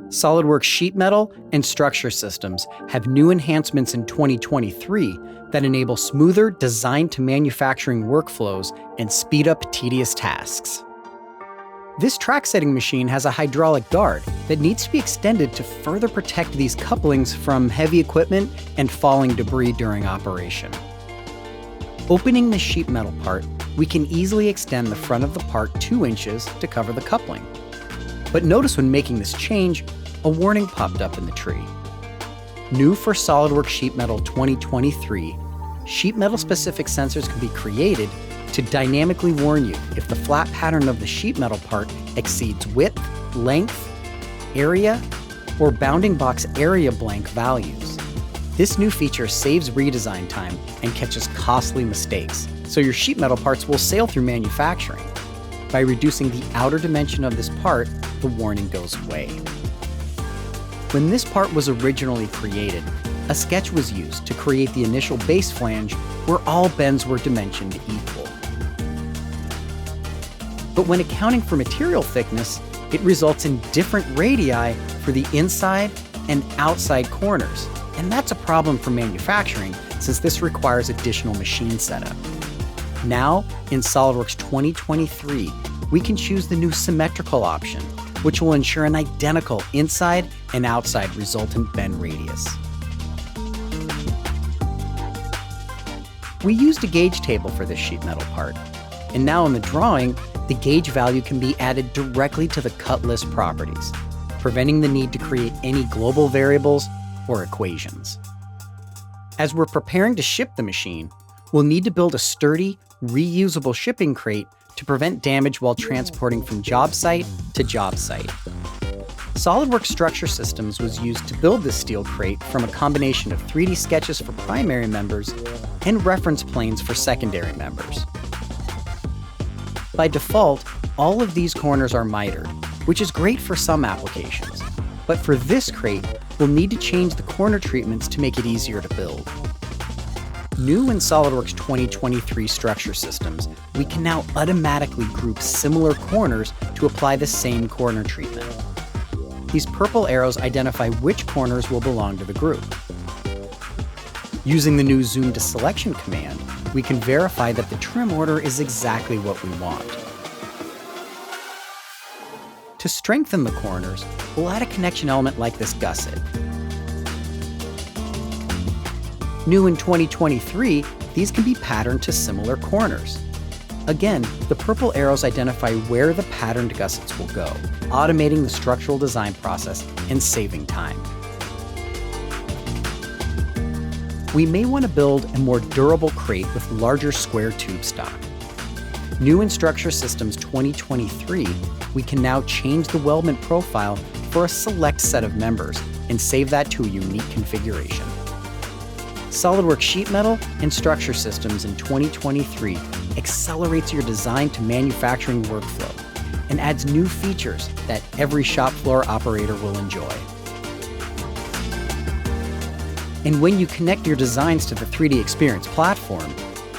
SOLIDWORKS sheet metal and structure systems have new enhancements in 2023 that enable smoother design-to-manufacturing workflows and speed up tedious tasks. This track setting machine has a hydraulic guard that needs to be extended to further protect these couplings from heavy equipment and falling debris during operation. Opening the sheet metal part, we can easily extend the front of the part 2 inches to cover the coupling. But notice when making this change, a warning popped up in the tree. New for SOLIDWORKS Sheet Metal 2023, sheet metal specific sensors can be created to dynamically warn you if the flat pattern of the sheet metal part exceeds width, length, area, or bounding box area blank values. This new feature saves redesign time and catches costly mistakes, so your sheet metal parts will sail through manufacturing. By reducing the outer dimension of this part, the warning goes away. When this part was originally created, a sketch was used to create the initial base flange where all bends were dimensioned equal. But when accounting for material thickness, it results in different radii for the inside and outside corners, and that's a problem for manufacturing since this requires additional machine setup. Now, in SOLIDWORKS 2023, we can choose the new symmetrical option, which will ensure an identical inside and outside resultant bend radius. We used a gauge table for this sheet metal part, and now in the drawing, the gauge value can be added directly to the cut list properties, preventing the need to create any global variables or equations. As we're preparing to ship the machine, we'll need to build a sturdy, reusable shipping crate to prevent damage while transporting from job site to job site. SOLIDWORKS Structure Systems was used to build this steel crate from a combination of 3D sketches for primary members and reference planes for secondary members. By default, all of these corners are mitered, which is great for some applications. But for this crate, we'll need to change the corner treatments to make it easier to build. New in SOLIDWORKS 2023 structure systems, we can now automatically group similar corners to apply the same corner treatment. These purple arrows identify which corners will belong to the group. Using the new Zoom to Selection command, we can verify that the trim order is exactly what we want. To strengthen the corners, we'll add a connection element like this gusset. New in 2023, these can be patterned to similar corners. Again, the purple arrows identify where the patterned gussets will go, automating the structural design process and saving time. We may want to build a more durable crate with larger square tube stock. New in Structure Systems 2023, we can now change the weldment profile for a select set of members and save that to a unique configuration. SOLIDWORKS Sheet Metal and Structure Systems in 2023 accelerates your design to manufacturing workflow and adds new features that every shop floor operator will enjoy. And when you connect your designs to the 3D Experience platform,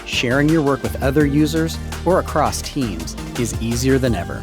sharing your work with other users or across teams is easier than ever.